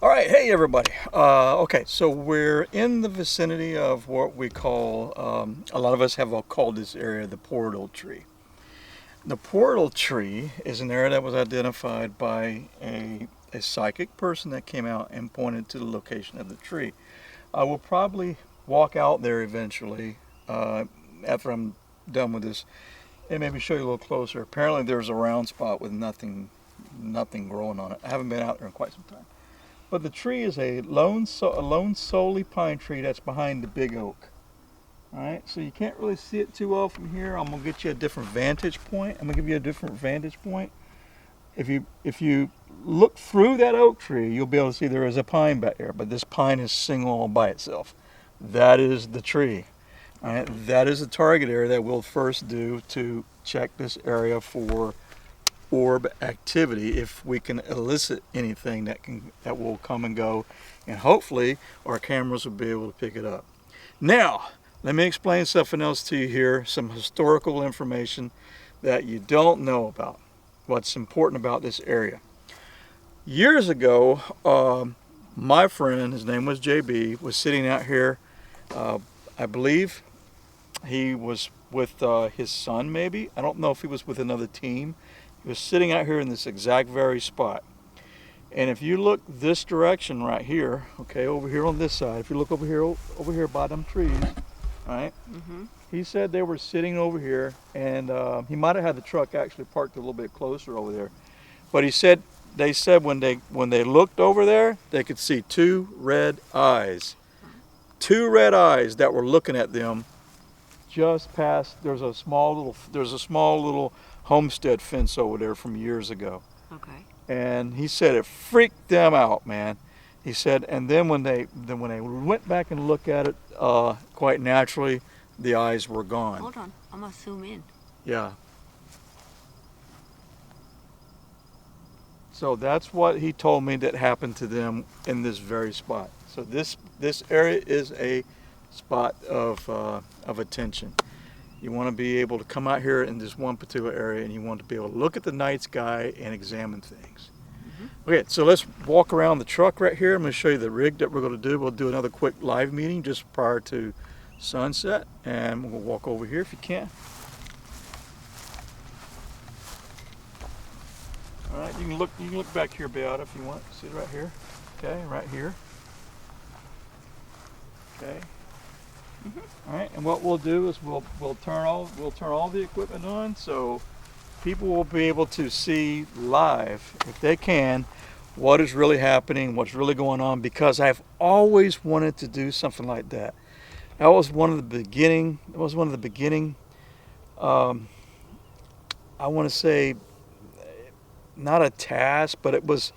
All right, hey everybody. Okay, so we're in the vicinity of what we call, a lot of us have called this area the portal tree. The portal tree is an area that was identified by a psychic person that came out and pointed to the location of the tree. I will probably walk out there eventually after I'm done with this and maybe show you a little closer. Apparently there's a round spot with nothing growing on it. I haven't been out there in quite some time. But the tree is a lone solely pine tree that's behind the big oak. All right, so you can't really see it too well from here. I'm gonna get you a different vantage point. I'm gonna give you a different vantage point. If you look through that oak tree, you'll be able to see there is a pine back there. But this pine is single all by itself. That is the tree. All right, that is the target area that we'll first do to check this area for orb activity, if we can elicit anything that will come and go, and hopefully our cameras will be able to pick it up. Now let me explain something else to you here, some historical information that you don't know about, what's important about this area. Years ago, my friend, his name was JB, was sitting out here. I believe he was with his son, maybe. I don't know if he was with another team. He was sitting out here in this exact very spot. And if you look this direction right here, okay, over here on this side, if you look over here by them trees, right? Mm-hmm. He said they were sitting over here, and he might have had the truck actually parked a little bit closer over there. But they said when they looked over there, they could see two red eyes that were looking at them just past. There's a small little homestead fence over there from years ago. Okay. And he said it freaked them out, man. He said, and then when they went back and looked at it, quite naturally, the eyes were gone. Hold on, I'm gonna zoom in. Yeah. So that's what he told me that happened to them in this very spot. So this area is a spot of attention. You want to be able to come out here in this one particular area, and you want to be able to look at the night sky and examine things. Mm-hmm. Okay, so let's walk around the truck right here. I'm going to show you the rig that we're going to do. We'll do another quick live meeting just prior to sunset, and we'll walk over here if you can. All right, you can look back here, Beata, if you want. See it right here. Okay, right here. Okay. Mm-hmm. All right, and what we'll do is we'll turn all the equipment on, so people will be able to see live, if they can, what is really happening, what's really going on. Because I've always wanted to do something like that. That was one of the beginning. I want to say, not a task, but it was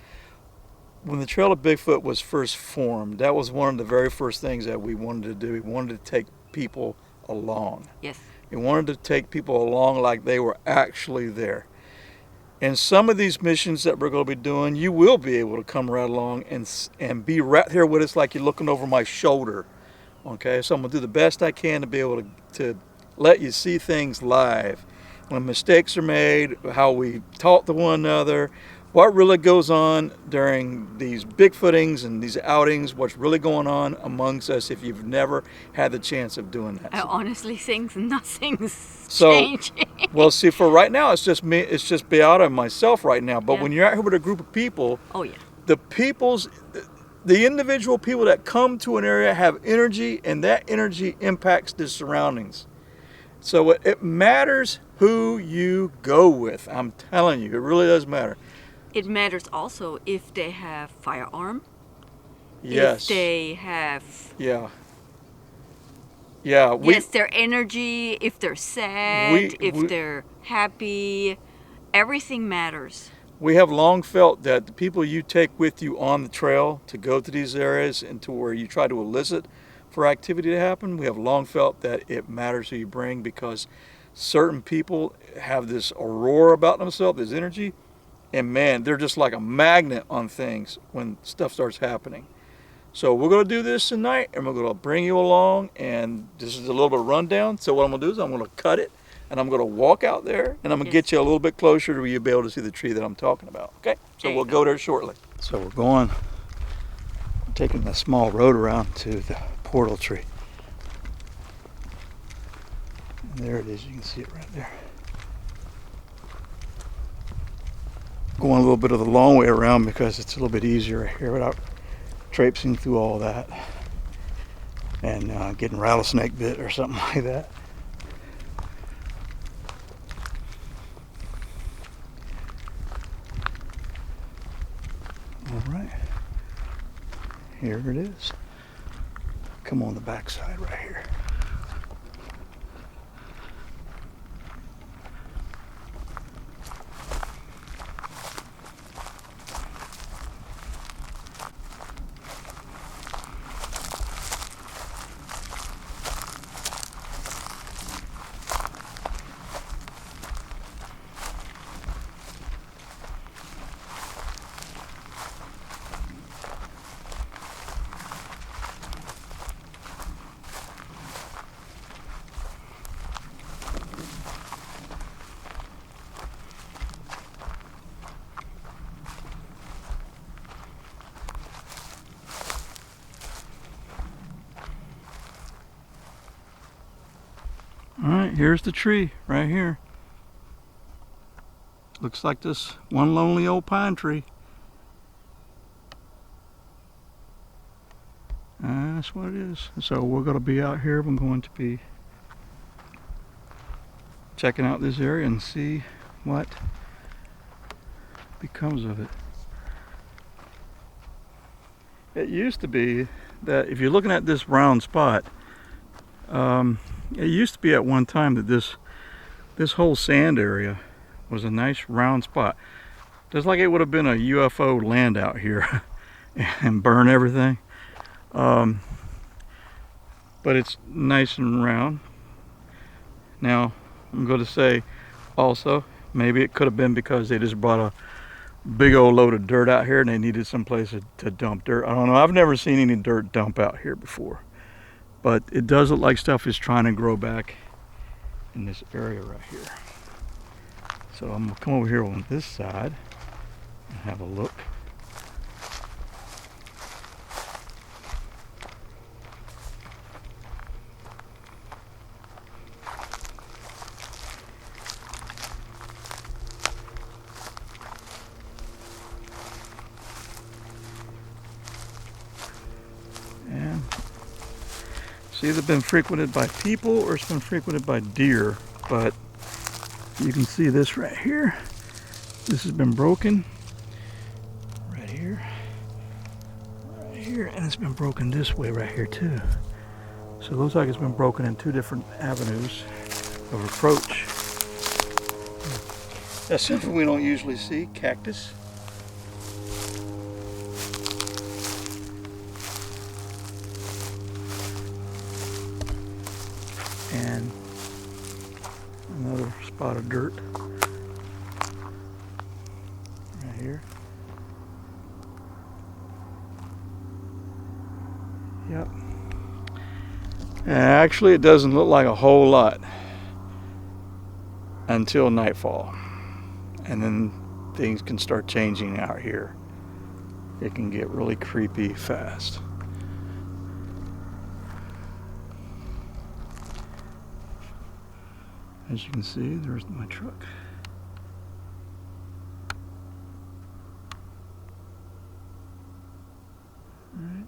when the Trail of Bigfoot was first formed. That was one of the very first things that we wanted to do. We wanted to take people along. Yes. We wanted to take people along like they were actually there. And some of these missions that we're going to be doing, you will be able to come right along and be right there with us, like you're looking over my shoulder. Okay, so I'm going to do the best I can to be able to let you see things live. When mistakes are made, how we talk to one another, what really goes on during these Bigfootings and these outings, what's really going on amongst us if you've never had the chance of doing that. I honestly think nothing's changing. Well, see, for right now, it's just me, it's just Beata and myself right now. But when you're out here with a group of people, oh yeah, the individual people that come to an area have energy, and that energy impacts the surroundings. So it matters who you go with. I'm telling you, it really does matter. It matters also if they have firearm. Yes. If they have. Yeah. Yeah. Yes, their energy. If they're sad. If they're happy. Everything matters. We have long felt that the people you take with you on the trail to go to these areas and to where you try to elicit for activity to happen, we have long felt that it matters who you bring, because certain people have this aurora about themselves, this energy, and man, they're just like a magnet on things when stuff starts happening. So we're going to do this tonight, and we're going to bring you along, and this is a little bit of rundown. So what I'm going to do is I'm going to cut it, and I'm going to walk out there, and I'm going to get you a little bit closer to where you'll be able to see the tree that I'm talking about. Okay? So we'll go there shortly. So we're going taking the small road around to the portal tree. And there it is, you can see it right there. Going a little bit of the long way around because it's a little bit easier here without traipsing through all that and getting rattlesnake bit or something like that. All right, here it is. Come on the backside right here. Alright, here's the tree right here. Looks like this one lonely old pine tree. That's what it is. So we're going to be out here. I'm going to be checking out this area and see what becomes of it. It used to be that if you're looking at this round spot, it used to be at one time that this whole sand area was a nice round spot. Just like it would have been a UFO land out here and burn everything. But it's nice and round. Now, I'm going to say also, maybe it could have been because they just brought a big old load of dirt out here and they needed some place to dump dirt. I don't know. I've never seen any dirt dump out here before. But it does look like stuff is trying to grow back in this area right here. So I'm going to come over here on this side and have a look. And it's either been frequented by people or it's been frequented by deer, but you can see this right here. This has been broken right here, and it's been broken this way right here too. So it looks like it's been broken in two different avenues of approach. That's something we don't usually see, cactus. And another spot of dirt right here. Yep. And actually it doesn't look like a whole lot until nightfall. And then things can start changing out here. It can get really creepy fast. As you can see, there's my truck. All right.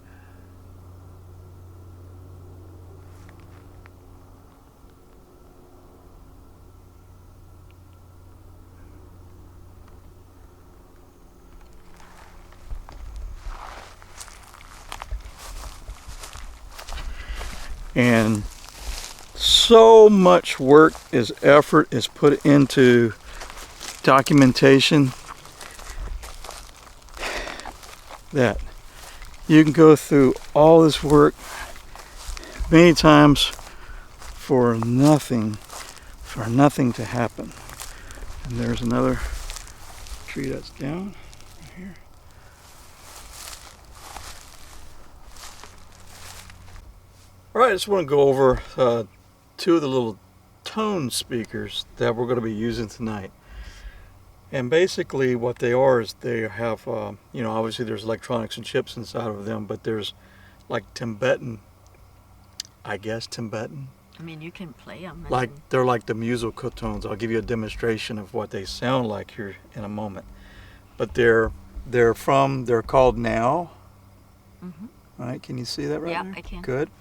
And so much work effort is put into documentation that you can go through all this work many times for nothing to happen. And there's another tree that's down right here. All right, I just want to go over two of the little tone speakers that we're going to be using tonight. And basically what they are is they have, obviously there's electronics and chips inside of them, but there's like Tibetan. I mean, you can play them. Like they're like the musical tones. I'll give you a demonstration of what they sound like here in a moment. But they're called now. Mm-hmm. Right? Can you see that right Yeah, there? I can. Good.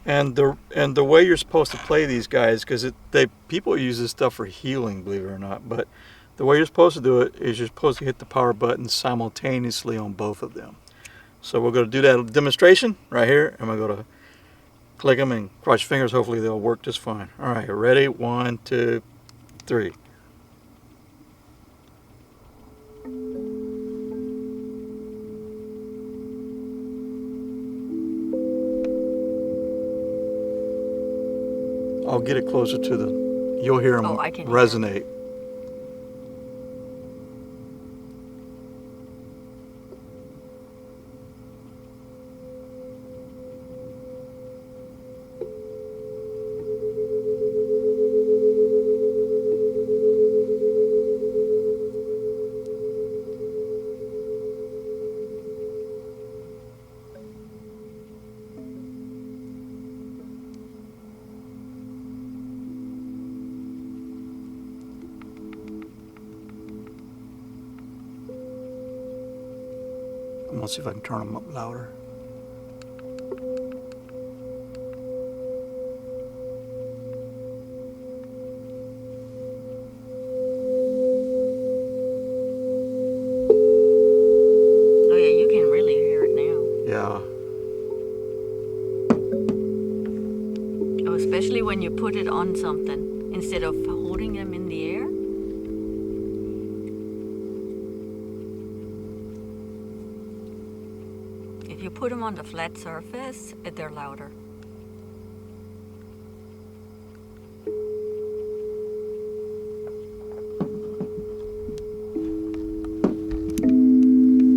And the way you're supposed to play these guys, because people use this stuff for healing, believe it or not. But the way you're supposed to do it is you're supposed to hit the power button simultaneously on both of them. So we're going to do that demonstration right here, and we're going to click them and cross your fingers. Hopefully they'll work just fine. All right, ready? 1, 2, 3. I'll get it closer to the. You'll hear them I can resonate. I'm gonna see if I can turn them up louder. Oh yeah, you can really hear it now. Yeah. Oh, especially when you put it on something instead of holding them in the air. If you put them on the flat surface, they're louder.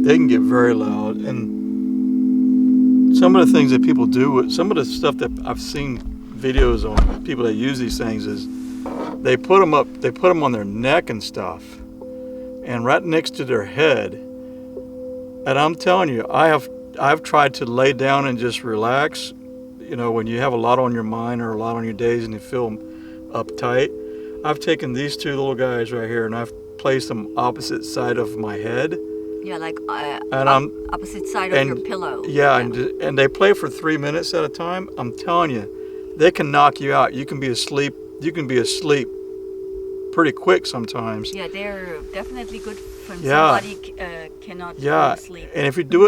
They can get very loud, and some of the things that people do, some of the stuff that I've seen videos on people that use these things is they put them on their neck and stuff, and right next to their head. And I'm telling you, I've tried to lay down and just relax. You know, when you have a lot on your mind or a lot on your days and you feel uptight, I've taken these two little guys right here and I've placed them opposite side of my head. Yeah, like opposite side of your pillow. Yeah, and they play for 3 minutes at a time. I'm telling you, they can knock you out. You can be asleep. You can be asleep pretty quick sometimes. Yeah, they're definitely good when somebody cannot fall asleep. And if you do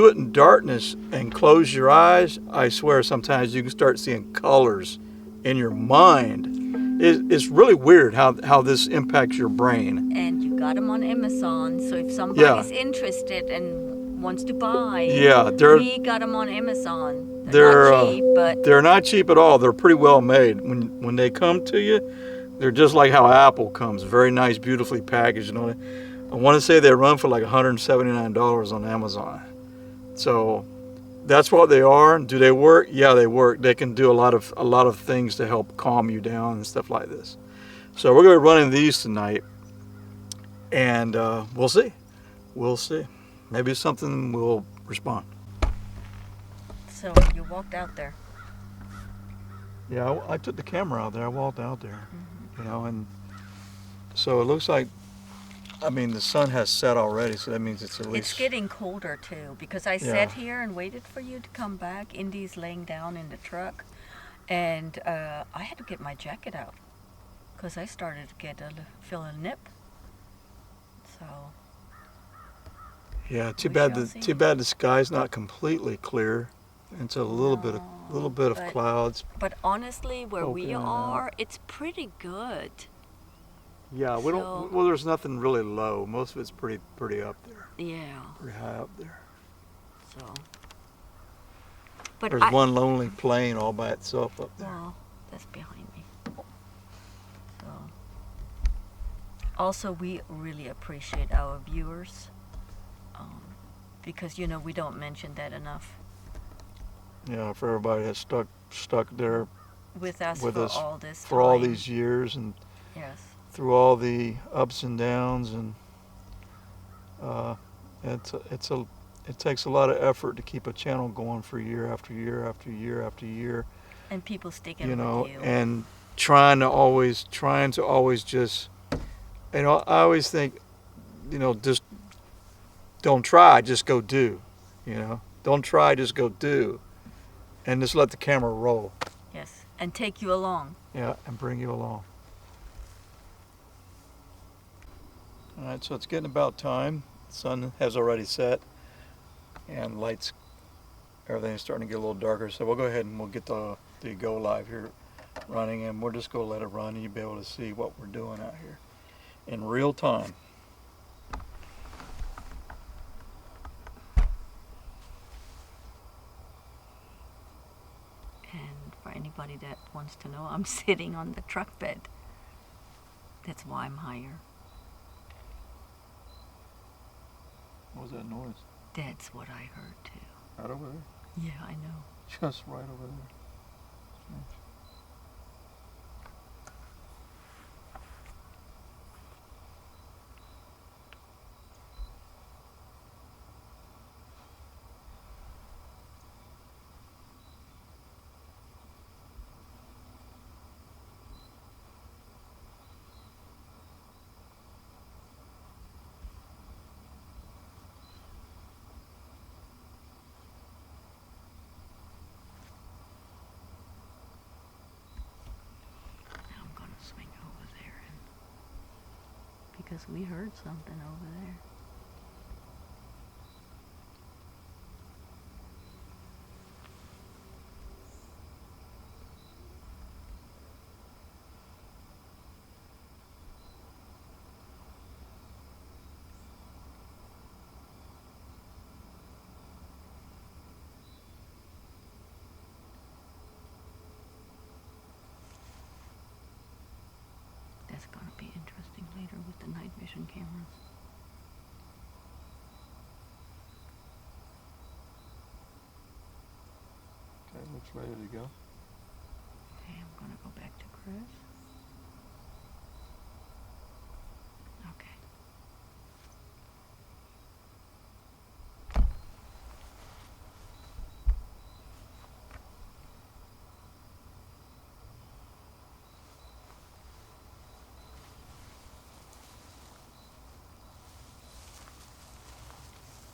it in darkness and close your eyes, I swear sometimes you can start seeing colors in your mind. It's really weird how this impacts your brain. And you got them on Amazon, so if somebody's interested and wants to buy, we got them on Amazon. They're not cheap, but they're not cheap at all. They're pretty well made. When they come to you, they're just like how Apple comes, very nice, beautifully packaged. You know, I want to say they run for like $179 on Amazon. So that's what they are. Do they work? Yeah, they work. They can do a lot of things to help calm you down and stuff like this. So we're going to be running these tonight, and we'll see. We'll see. Maybe something will respond. So you walked out there. Yeah, I took the camera out there. I walked out there, and so it looks like, the sun has set already, so that means it's at least... It's getting colder, too, because I sat here and waited for you to come back. Indy's laying down in the truck, and I had to get my jacket out because I started to feel a nip. So... Yeah, too bad the sky's not completely clear. It's a little bit of clouds. But honestly, where we are, it's pretty good. Yeah, there's nothing really low. Most of it's pretty up there. Yeah. Pretty high up there. So. But there's one lonely plane all by itself up there. Well, that's behind me. So. Also, we really appreciate our viewers. Because, we don't mention that enough. Yeah, for everybody that's stuck there with us all this time. For all these years, and yes, through all the ups and downs, and it takes a lot of effort to keep a channel going for year after year after year after year. And people sticking You know, with you. and trying to always just, you know, I always think, you know, just don't try, just go do. You know, don't try, just go do, and just let the camera roll. Yes, and take you along. Yeah, and bring you along. All right, so it's getting about time. The sun has already set, and lights, everything's starting to get a little darker. So we'll go ahead and we'll get the go live here running, and we're just going to let it run, and you'll be able to see what we're doing out here in real time. And for anybody that wants to know, I'm sitting on the truck bed. That's why I'm higher. What was that noise? That's what I heard too. Right over there? Yeah, I know. Just right over there. Strange. Now I'm going to swing over there because we heard something over there. That's going to be interesting later with the night vision cameras. Okay, looks ready to go. Okay, I'm going to go back to Chris. Okay.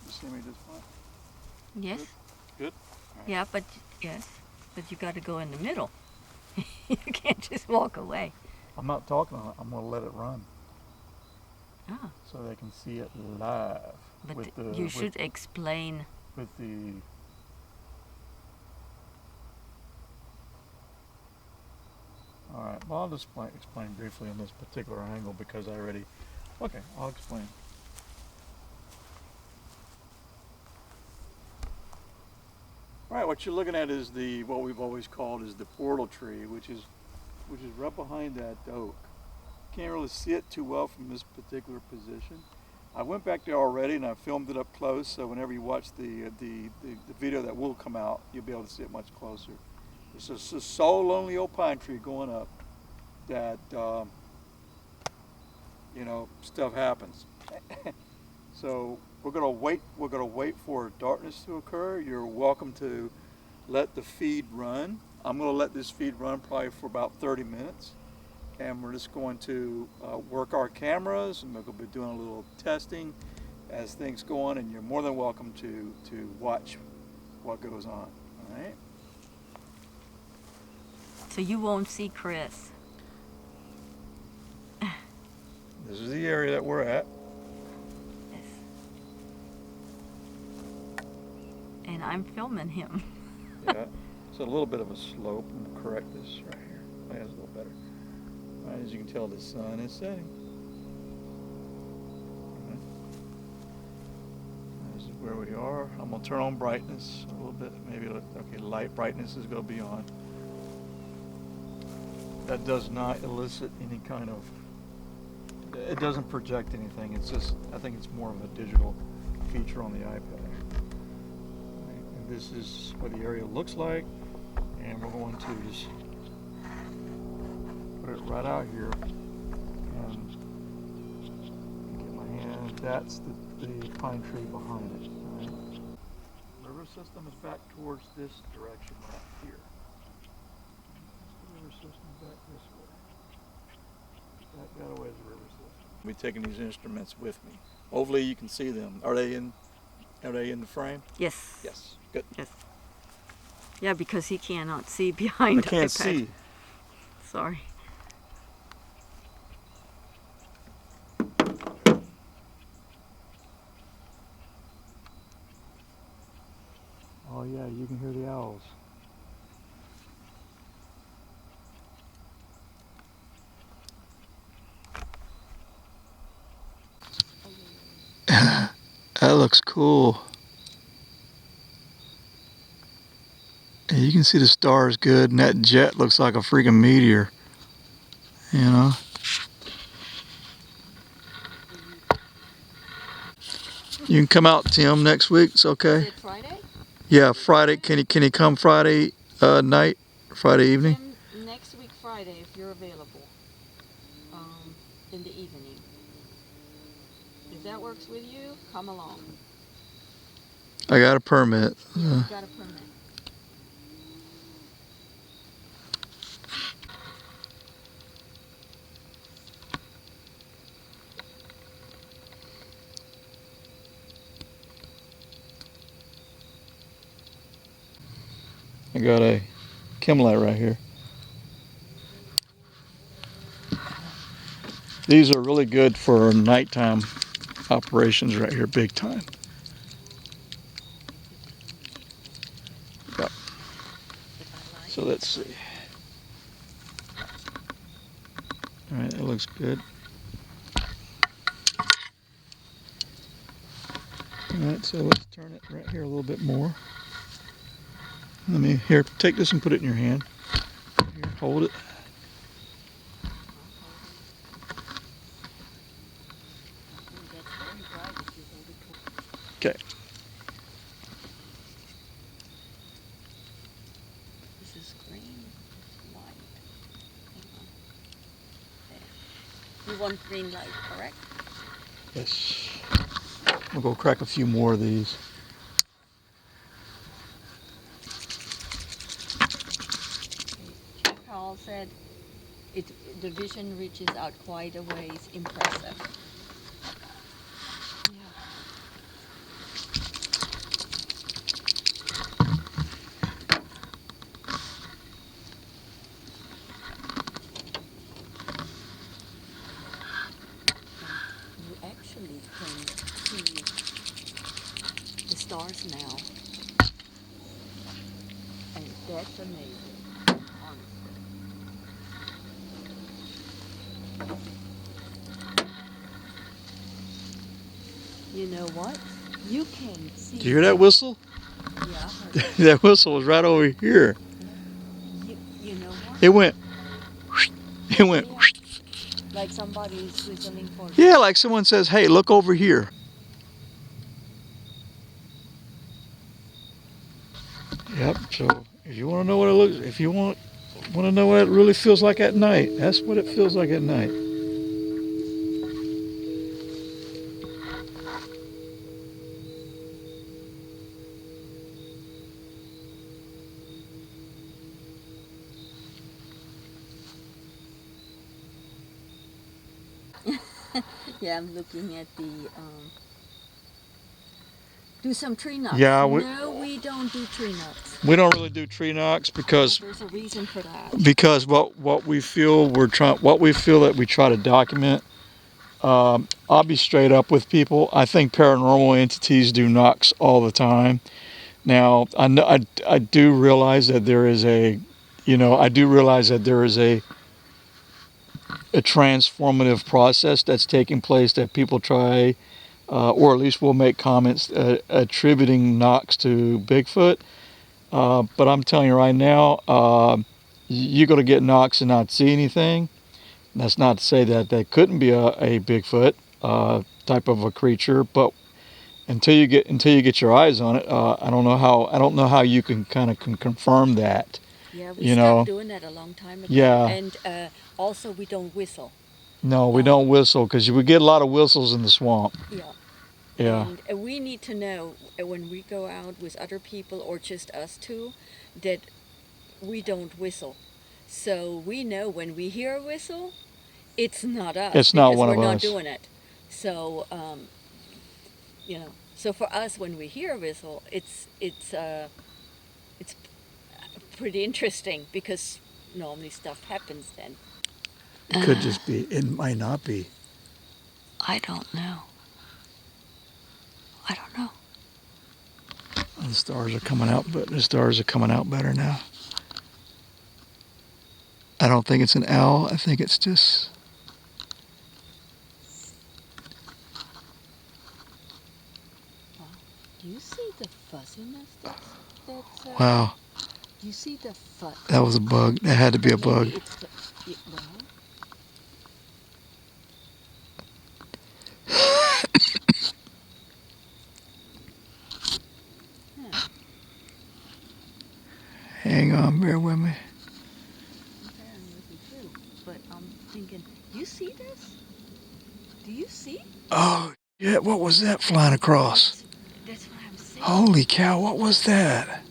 You see me just fine? Yes? Good? Yeah, but yes, but you got to go in the middle. You can't just walk away. I'm not talking on it. I'm going to let it run Ah, so they can see it live. but with the, you should explain. with the all right, well, I'll just explain briefly in this particular angle because I already, okay, I'll explain. All right, what you're looking at is what we've always called is the portal tree, which is right behind that oak. Can't really see it too well from this particular position. I went back there already and I filmed it up close, so whenever you watch the video that will come out, you'll be able to see it much closer. It's just a so lonely old pine tree going up that you know, stuff happens. So we're gonna wait for darkness to occur. You're welcome to let the feed run. I'm gonna let this feed run probably for about 30 minutes. And we're just going to work our cameras, and we're going to be doing a little testing as things go on, and you're more than welcome to watch what goes on. All right? So you won't see Chris. This is the area that we're at. Yes. And I'm filming him. Yeah. It's a little bit of a slope. I'm going to correct this right here. Oh, yeah, it's a little better. All right, as you can tell, the sun is setting. All right. This is where we are. I'm going to turn on brightness a little bit. Maybe, okay, light brightness is going to be on. That does not elicit any kind of, it doesn't project anything. It's just, I think it's more of a digital feature on the iPad. Right, and this is what the area looks like. And we're going to just put it right out here and That's the pine tree behind it. Right? River system is back towards this direction right here. The river system back this way. That way is the river system. I'll be taking these instruments with me. Hopefully you can see them. Are they in the frame? Yes. Yes. Good. Yes. Yeah, because he cannot see behind I can't iPad. see. Sorry. Oh yeah, you can hear the owls. That looks cool. And you can see the stars good, and that jet looks like a freaking meteor. You know? You can come out, Tim, next week. It's okay. Is it Friday? Yeah, Friday. Can you come Friday night? Friday evening? Tim, next week Friday, if you're available, in the evening. If that works with you, come along. I got a permit. Yeah, you got a permit. I got a Kimlight right here. These are really good for nighttime operations right here, big time. Yep. So let's see. All right, that looks good. All right, so let's turn it right here a little bit more. Let me, here, take this and put it in your hand. Here, hold it. Okay. This is green, this is white. There. You want green light, correct? Yes. We'll go crack a few more of these. Carl said the vision reaches out quite a ways. Impressive. You actually can see the stars now, and that's amazing, honestly. You know what? You can see. Did you hear that whistle? Yeah. That whistle was right over here. You know what? It went. It went. Yeah. Like somebody's whistling for. Yeah, like someone says, "Hey, look over here." Yep. So if you want to know what it looks, if you want to know what it really feels like at night, that's what it feels like at night. Yeah, I'm looking at the. Do some tree knocks. Yeah, no, we don't do tree knocks. we don't really do tree knocks because There's a reason for that. because what we feel that we try to document. I'll be straight up with people. I think paranormal entities do knocks all the time. Now, I do realize that there is a transformative process that's taking place that people try, or at least will make comments attributing knocks to Bigfoot. But I'm telling you right now, you're going to get knocks and not see anything. That's not to say that that couldn't be a Bigfoot type of a creature, but until you get your eyes on it, I don't know how you can kind of confirm that. Yeah, we stopped doing that a long time ago. Yeah. And also, we don't whistle. No, we don't whistle because we get a lot of whistles in the swamp. Yeah. Yeah. And we need to know when we go out with other people or just us two that we don't whistle. So we know when we hear a whistle, it's not us. It's not one we're of not us. doing it. So so for us when we hear a whistle, it's pretty interesting because normally stuff happens then. It could just be. It might not be. I don't know. I don't know. The stars are coming out, but the stars are coming out better now. I don't think it's an owl. I think it's just. Wow. Do you see the fuzziness that's Wow. do you see the fuzz? That was a bug. That had to be a bug. Maybe it's well. Hang on, bear with me. I'm bearing with you too, but I'm thinking, do you see this? Do you see? Oh, yeah. What was that flying across? That's what I'm saying. Holy cow, what was that?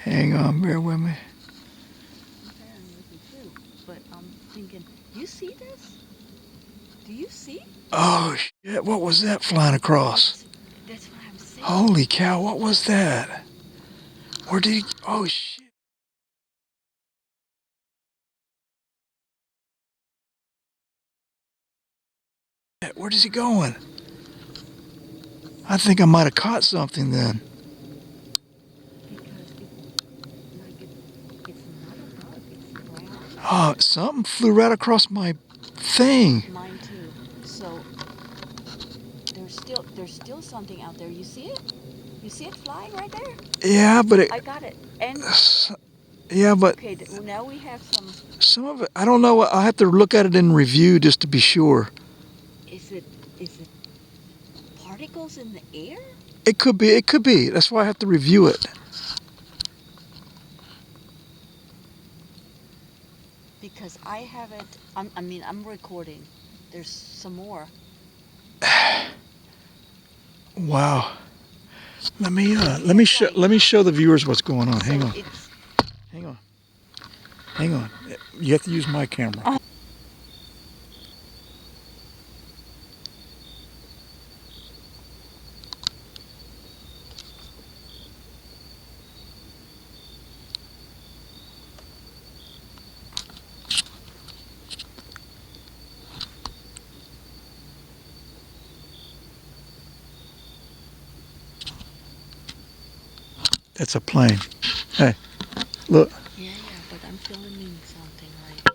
Hang on, bear with me. I'm bearing with you too, but I'm thinking, do you see this? Do you see? Oh, shit, what was that flying across? That's what I'm saying. Holy cow, what was that? Where did he... Oh, shit. Where is he going? I think I might have caught something then. Because it's not a bug, it's brown. Oh, something flew right across my thing. Mine too. So there's still something out there. You see it? You see it flying right there? Yeah, but it... I got it. And Yeah, but okay, now we have some of it, I don't know. I have to look at it in review just to be sure. Is it particles in the air? It could be. It could be. That's why I have to review it. Because I haven't. I'm recording. There's some more. Wow. Let me show the viewers what's going on. Hang on. Hang on. Hang on. You have to use my camera. That's a plane. Hey, look. Yeah, but I'm filming something right now.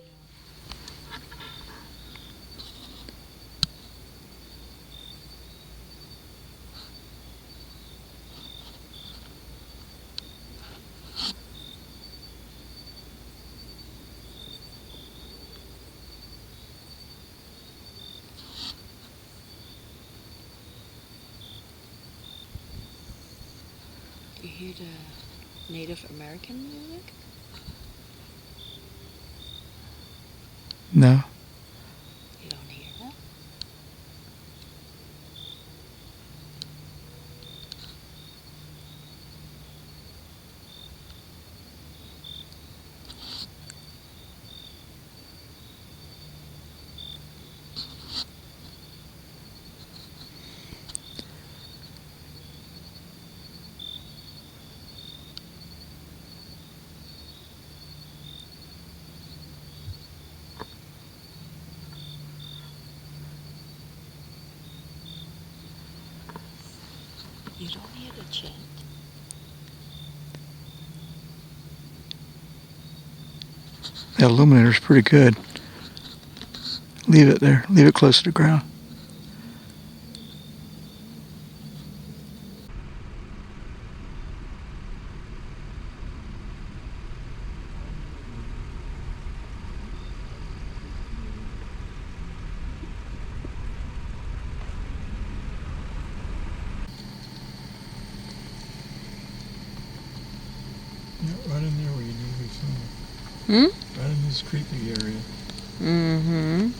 You hear the Native American music? No. You don't hear that? You don't hear the chant? That illuminator's pretty good. Leave it there. Leave it close to the ground. Yeah, right in there where you need to be filming. Right in this creepy area. Mm-hmm.